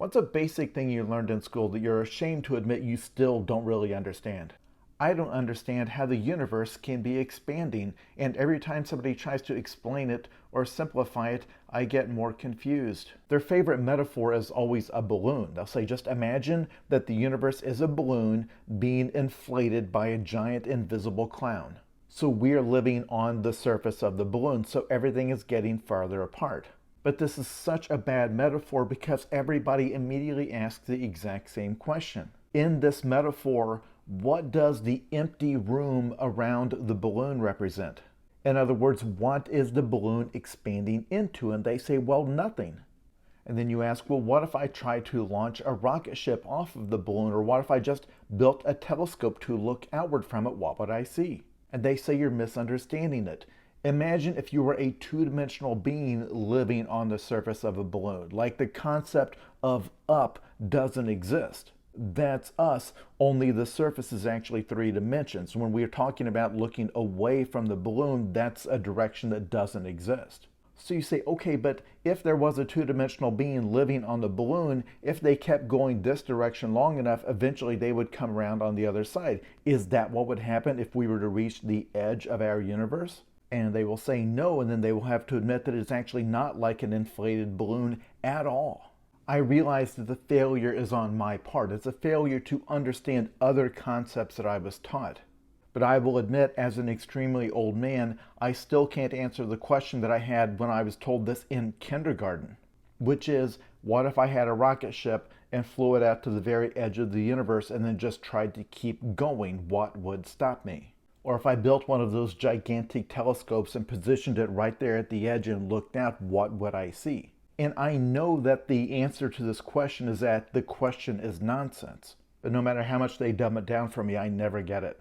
What's a basic thing you learned in school that you're ashamed to admit you still don't really understand? I don't understand how the universe can be expanding, and every time somebody tries to explain it or simplify it, I get more confused. Their favorite metaphor is always a balloon. They'll say, just imagine that the universe is a balloon being inflated by a giant invisible clown. So we're living on the surface of the balloon, so everything is getting farther apart. But this is such a bad metaphor because everybody immediately asks the exact same question. In this metaphor, what does the empty room around the balloon represent? In other words, what is the balloon expanding into? And they say, well, nothing. And then you ask, well, what if I tried to launch a rocket ship off of the balloon? Or what if I just built a telescope to look outward from it? What would I see? And they say you're misunderstanding it. Imagine if you were a two-dimensional being living on the surface of a balloon. Like the concept of up doesn't exist. That's us, only the surface is actually 3 dimensions. When we're talking about looking away from the balloon, that's a direction that doesn't exist. So you say, okay, but if there was a two-dimensional being living on the balloon, if they kept going this direction long enough, eventually they would come around on the other side. Is that what would happen if we were to reach the edge of our universe? And they will say no, and then they will have to admit that it's actually not like an inflated balloon at all. I realize that the failure is on my part. It's a failure to understand other concepts that I was taught. But I will admit, as an extremely old man, I still can't answer the question that I had when I was told this in kindergarten, which is, what if I had a rocket ship and flew it out to the very edge of the universe and then just tried to keep going? What would stop me? Or if I built one of those gigantic telescopes and positioned it right there at the edge and looked out, what would I see? And I know that the answer to this question is that the question is nonsense. But no matter how much they dumb it down for me, I never get it.